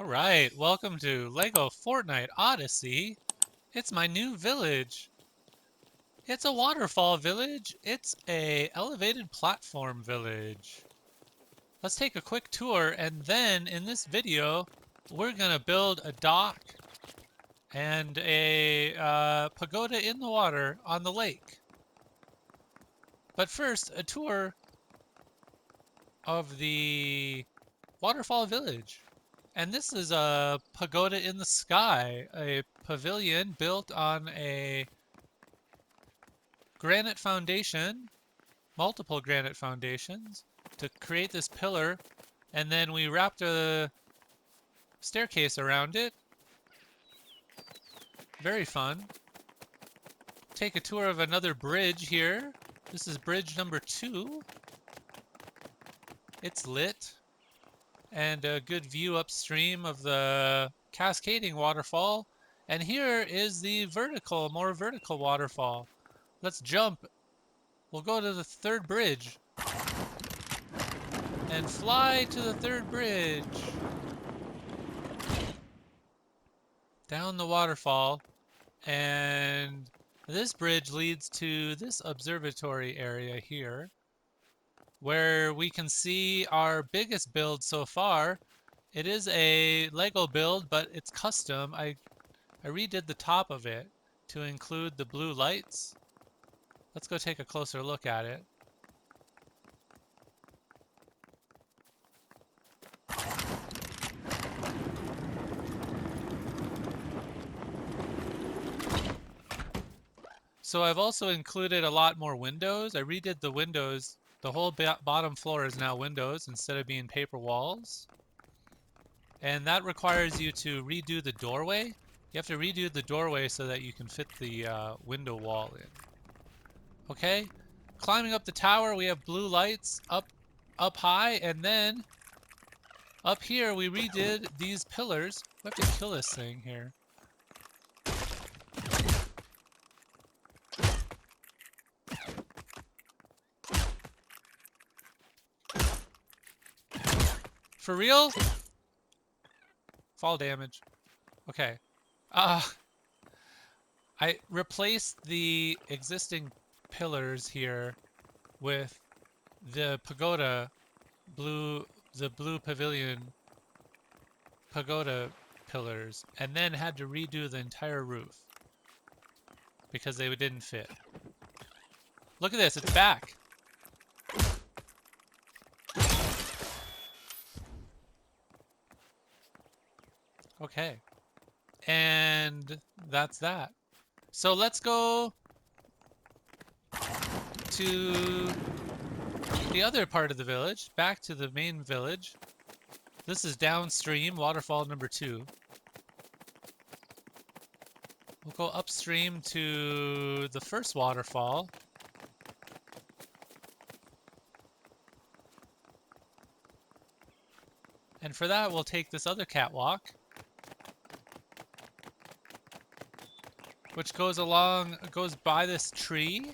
Alright, welcome to LEGO Fortnite Odyssey. It's my new village. It's a waterfall village. It's a elevated platform village. Let's take a quick tour and then in this video we're gonna build a dock and a pagoda in the water on the lake. But first, a tour of the waterfall village. And this is a pagoda in the sky, a pavilion built on a granite foundation, multiple granite foundations, to create this pillar, and then we wrapped a staircase around it. Very fun. Take a tour of another bridge here. This is bridge number 2. It's lit, and a good view upstream of the cascading waterfall. And here is the more vertical waterfall. Let's jump. We'll go to the third bridge and fly to the third bridge. Down the waterfall, and this bridge leads to this observatory area here, where we can see our biggest build so far. It is a Lego build, but it's custom. I redid the top of it to include the blue lights. Let's go take a closer look at it. So I've also included a lot more windows. I redid the windows. The whole bottom floor is now windows instead of being paper walls. And that requires you to redo the doorway. You have to redo the doorway so that you can fit the window wall in. Okay, climbing up the tower, we have blue lights up high, and then up here we redid these pillars. We have to kill this thing here. For real? Fall damage. Okay. I replaced the existing pillars here with the pagoda, the blue pavilion pagoda pillars, and then had to redo the entire roof because they didn't fit. Look at this, it's back. Okay. And that's that. So let's go to the other part of the village, back to the main village. This is downstream, waterfall number 2. We'll go upstream to the first waterfall. And for that, we'll take this other catwalk, which goes by this tree,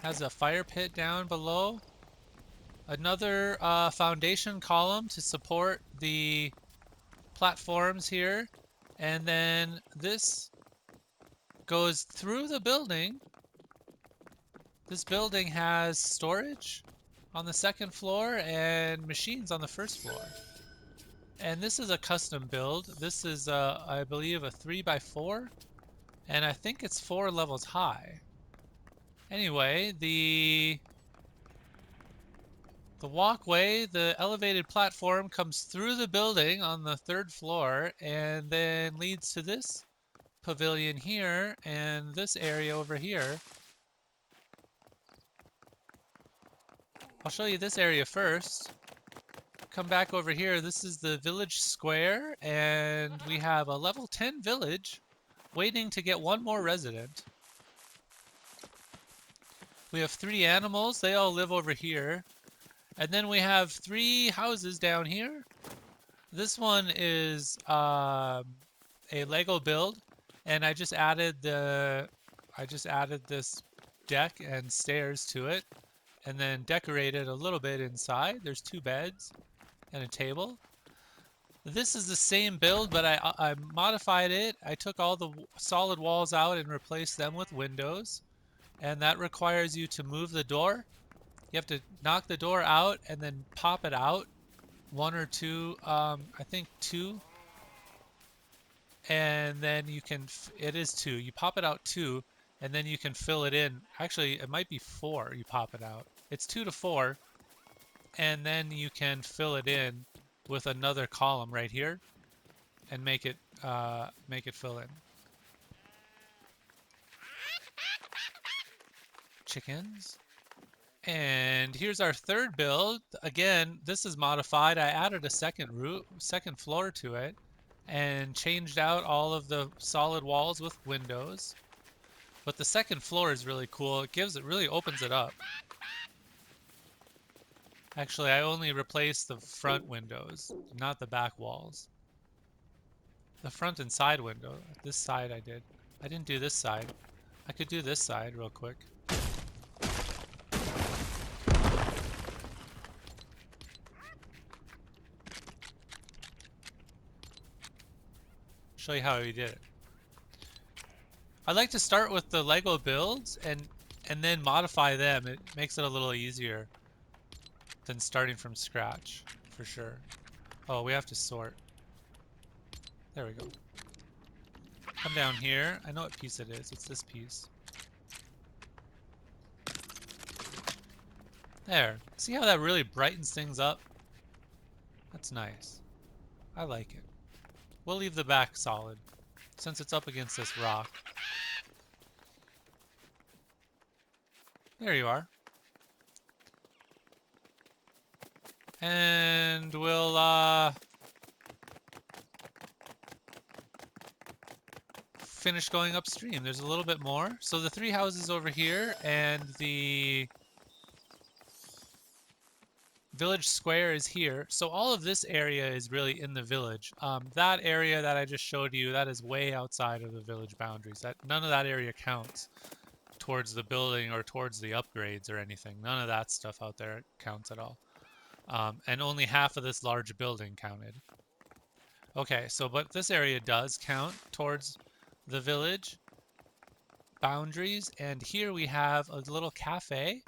has a fire pit down below, another foundation column to support the platforms here, and then this goes through the building. This building has storage on the second floor and machines on the first floor. And this is a custom build. This is, I believe, a 3x4. And I think it's 4 levels high. Anyway, the walkway, the elevated platform, comes through the building on the 3rd floor and then leads to this pavilion here and this area over here. I'll show you this area first. Come back over here. This is the village square, and we have a level 10 village waiting to get one more resident. We have 3 animals. They all live over here. And then we have 3 houses down here. This one is a Lego build, and I just added this deck and stairs to it, and then decorated a little bit inside. There's 2 beds and a table. This is the same build, but I modified it. I took all the solid walls out and replaced them with windows. And that requires you to move the door. You have to knock the door out and then pop it out. One or two, I think two. And then you can, it is two. You pop it out two, and then you can fill it in. Actually, it might be four you pop it out. It's 2 to 4, and then you can fill it in with another column right here and make it fill in. Chickens. And here's our third build. Again, this is modified. I added a second floor to it and changed out all of the solid walls with windows. But the second floor is really cool. It really opens it up. Actually, I only replaced the front windows, not the back walls. The front and side window. This side I did. I didn't do this side. I could do this side real quick. Show you how we did it. I like to start with the Lego builds and then modify them. It makes it a little easier than starting from scratch, for sure. Oh, we have to sort. There we go. Come down here. I know what piece it is. It's this piece. There. See how that really brightens things up? That's nice. I like it. We'll leave the back solid, since it's up against this rock. There you are. And we'll finish going upstream. There's a little bit more. So the 3 houses over here and the village square is here. So all of this area is really in the village. That area that I just showed you, that is way outside of the village boundaries. None of that area counts towards the building or towards the upgrades or anything. None of that stuff out there counts at all. And only half of this large building counted. Okay, so but this area does count towards the village boundaries, and here we have a little cafe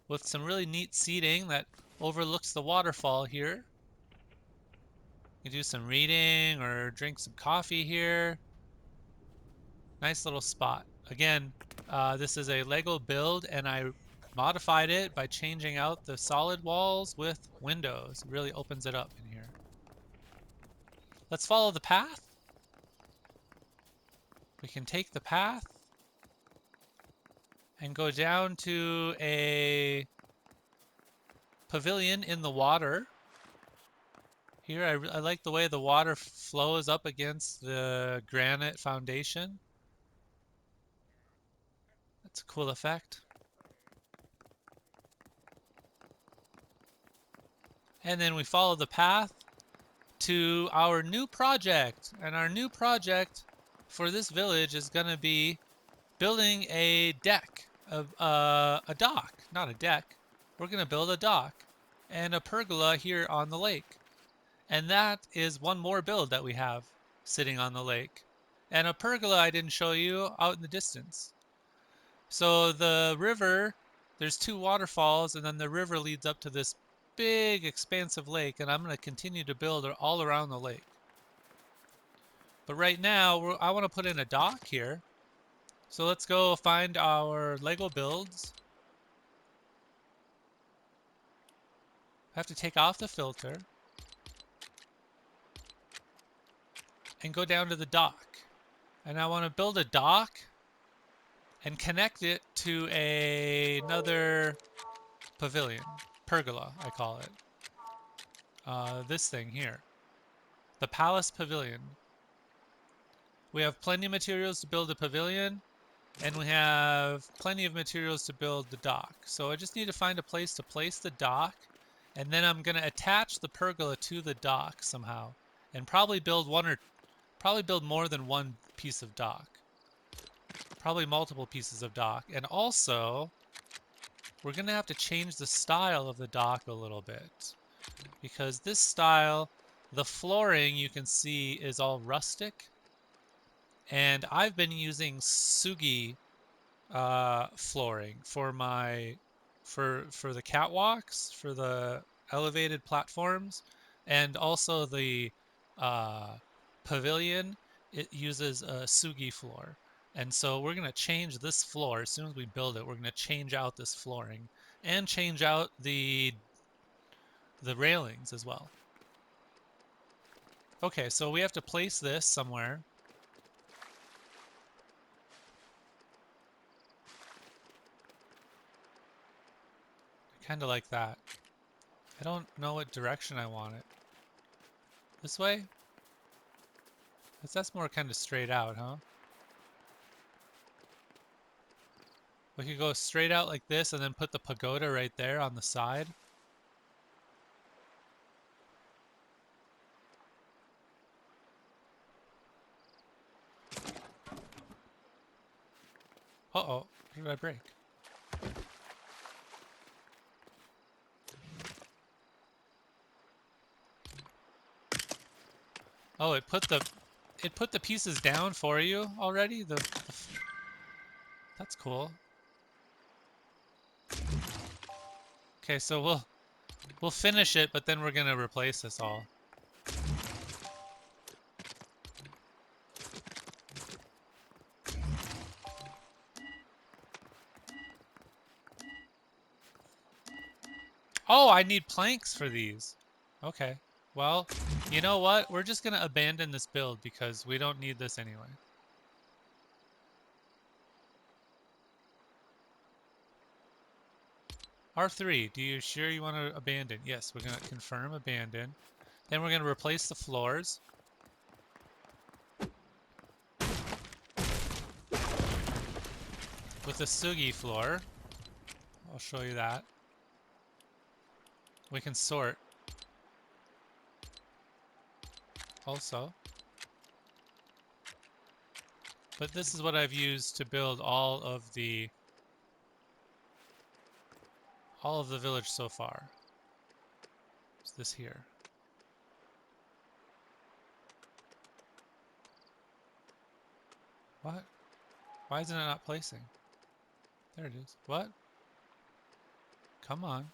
with some really neat seating that overlooks the waterfall here. You can do some reading or drink some coffee here. Nice little spot. Again, this is a Lego build, and I modified it by changing out the solid walls with windows. It really opens it up in here. Let's follow the path. We can take the path and go down to a pavilion in the water. Here, I like the way the water flows up against the granite foundation. That's a cool effect. And then we follow the path to our new project. And our new project for this village is going to be building a deck, a dock, not a deck. We're going to build a dock and a pergola here on the lake. And that is one more build that we have sitting on the lake. And a pergola I didn't show you out in the distance. So the river, there's 2 waterfalls, and then the river leads up to this big expansive lake, and I'm going to continue to build all around the lake. But right now, I want to put in a dock here. So let's go find our Lego builds. I have to take off the filter and go down to the dock. And I want to build a dock and connect it to another pavilion. Pergola, I call it. This thing here. The Palace Pavilion. We have plenty of materials to build a pavilion, and we have plenty of materials to build the dock. So I just need to find a place to place the dock, and then I'm going to attach the pergola to the dock somehow, and probably build more than one piece of dock. Probably multiple pieces of dock. And also, we're going to have to change the style of the dock a little bit, because this style The flooring you can see is all rustic, and I've been using Sugi flooring for my for the catwalks, for the elevated platforms, and also the uh, pavilion. It uses a Sugi floor. And so we're going to change this floor as soon as we build it. We're going to change out this flooring and change out the railings as well. Okay, so we have to place this somewhere. Kind of like that. I don't know what direction I want it. This way? That's more kind of straight out, huh? We could go straight out like this and then put the pagoda right there on the side. Uh-oh, what did I break? Oh, it put the pieces down for you already? That's cool. Okay, so we'll finish it, but then we're gonna replace this all. Oh, I need planks for these. Okay. Well, you know what? We're just gonna abandon this build because we don't need this anyway. R3, do you sure you want to abandon? Yes, we're gonna confirm abandon. Then we're gonna replace the floors. With a Sugi floor. I'll show you that. We can sort. Also. But this is what I've used to build all of the village so far. It's this here. What? Why isn't it not placing? There it is. What? Come on.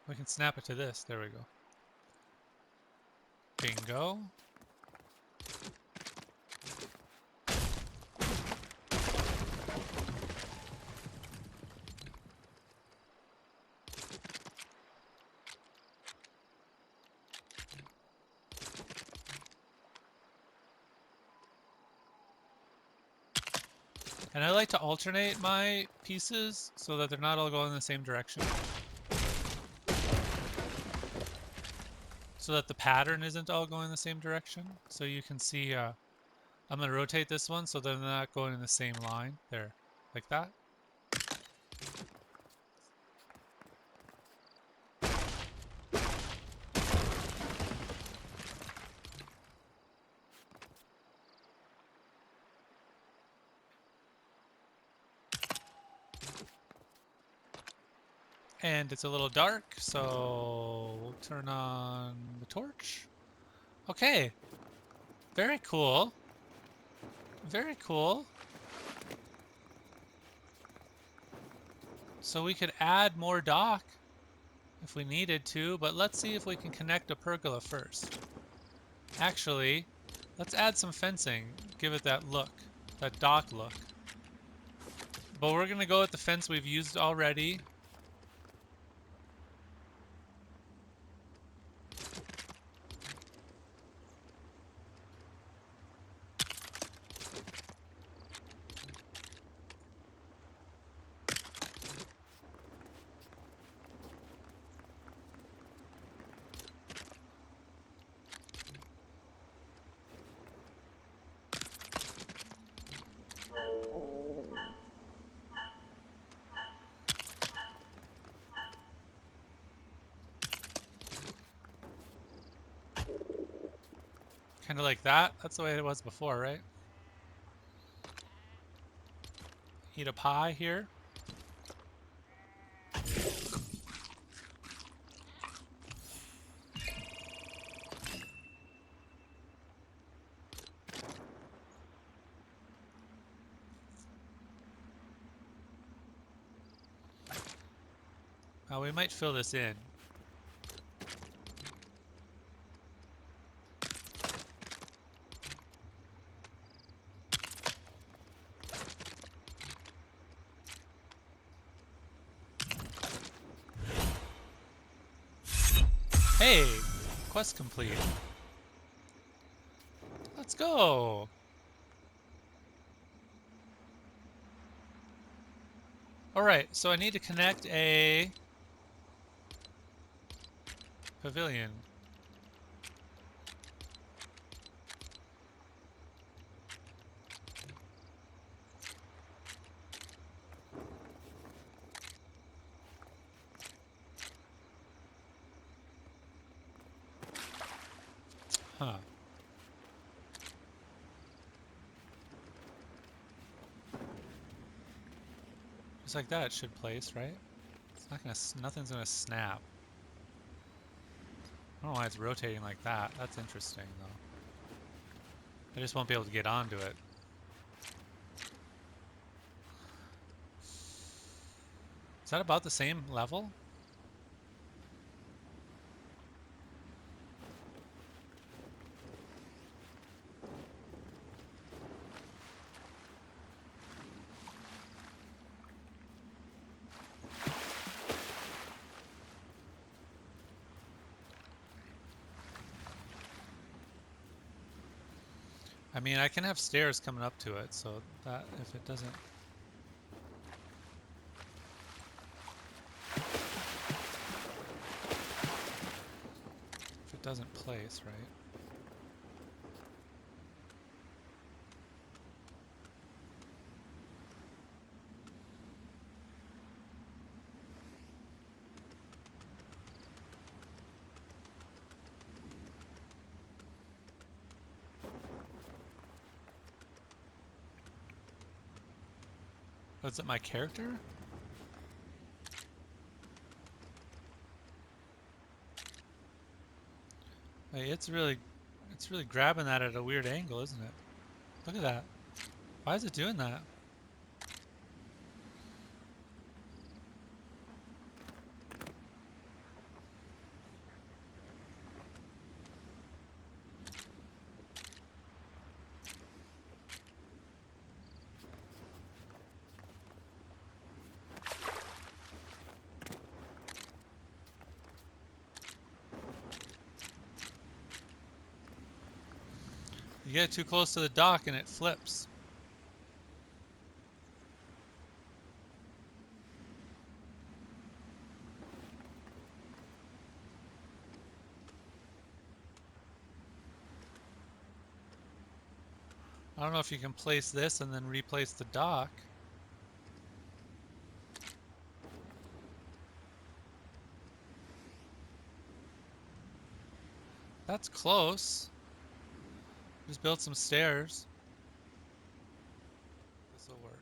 We can snap it to this. There we go. Bingo. And I like to alternate my pieces so that they're not all going in the same direction. So that the pattern isn't all going in the same direction. So you can see, I'm going to rotate this one so they're not going in the same line. There, like that. And it's a little dark, so we'll turn on the torch. Okay. Very cool. Very cool. So we could add more dock if we needed to, but let's see if we can connect a pergola first. Actually, let's add some fencing. Give it that look, that dock look. But we're gonna go with the fence we've used already. Kind of like that. That's the way it was before, right? Eat a pie here. We might fill this in. Hey! Quest complete. Let's go! Alright, so I need to connect a pavilion. Huh. Just like that it should place, right? It's not gonna, nothing's gonna snap. I don't know why it's rotating like that. That's interesting, though. I just won't be able to get onto it. Is that about the same level? I mean, I can have stairs coming up to it, so that if it doesn't... If it doesn't place, right? Oh, is it my character? Hey, it's really grabbing that at a weird angle, isn't it? Look at that. Why is it doing that? You get too close to the dock and it flips. I don't know if you can place this and then replace the dock. That's close. Just build some stairs. This will work.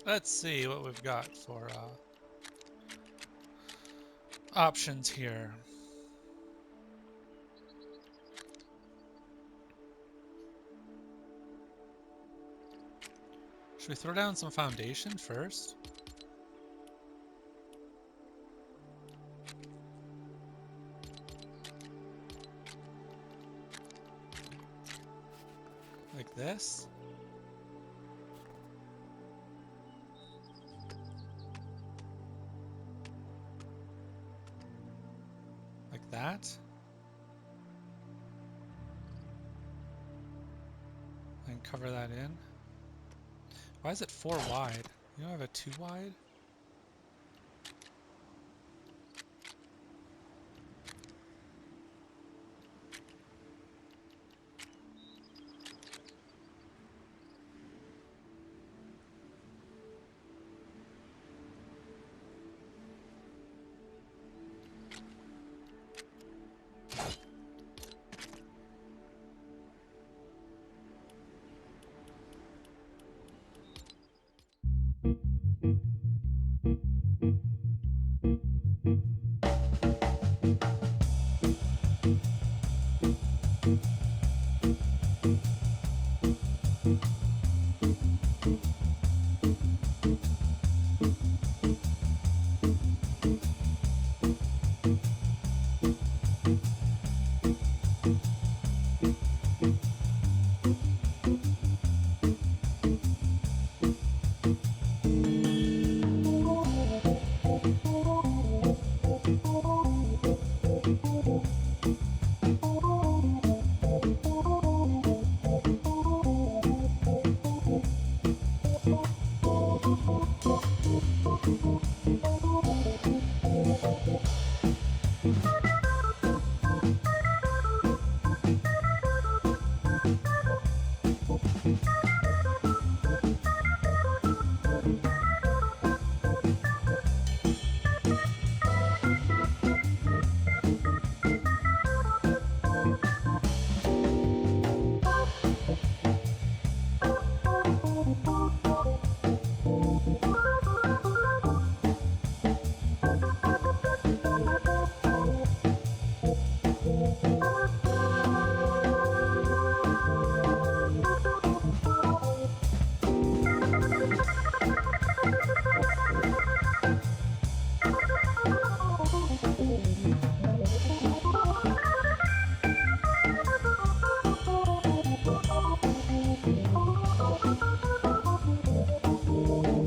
Let's see what we've got for options here. Should we throw down some foundation first? Like this? Like that? And cover that in. Why is it 4 wide? You don't have a 2 wide?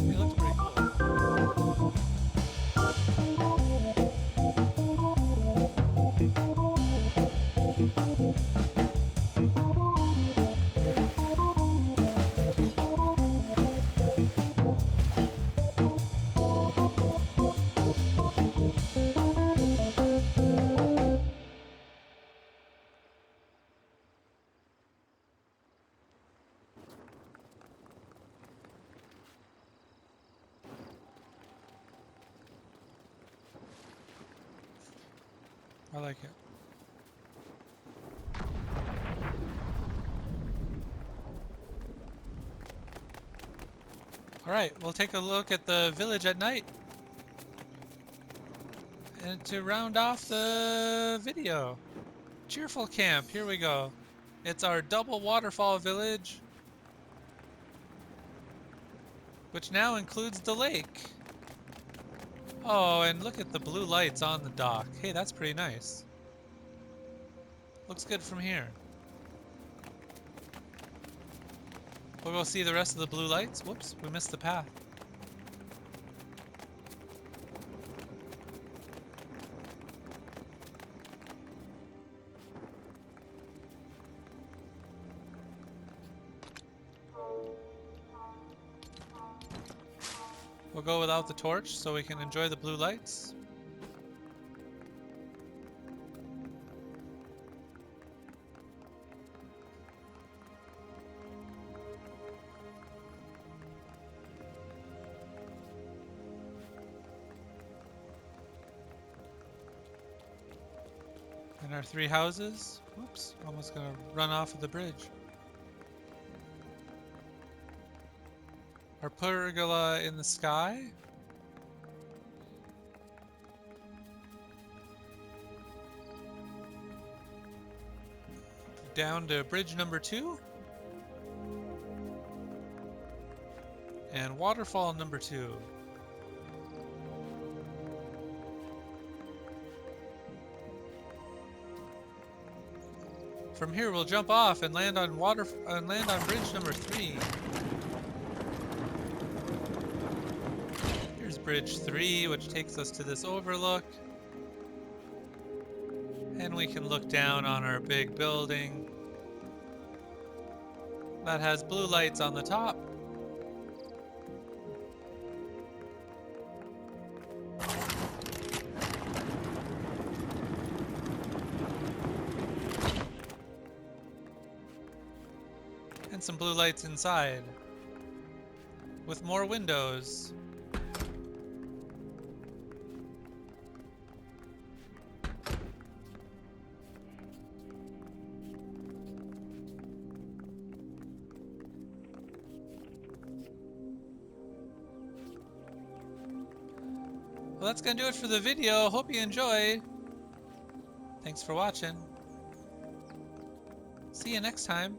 It looks pretty cool. I like it. Alright, we'll take a look at the village at night. And to round off the video, cheerful camp, here we go. It's our double waterfall village, which now includes the lake. Oh, and look at the blue lights on the dock. Hey, that's pretty nice. Looks good from here. We'll go see the rest of the blue lights. Whoops, we missed the path. We'll go without the torch so we can enjoy the blue lights. And our 3 houses. Whoops, almost gonna run off of the bridge. Our pergola in the sky. down to bridge number 2. And waterfall number 2. From here, we'll jump off and land on bridge number 3. Here's bridge 3, which takes us to this overlook. And we can look down on our big building that has blue lights on the top. And some blue lights inside, with more windows. Well, that's gonna do it for the video. Hope you enjoyed. Thanks for watching. See you next time.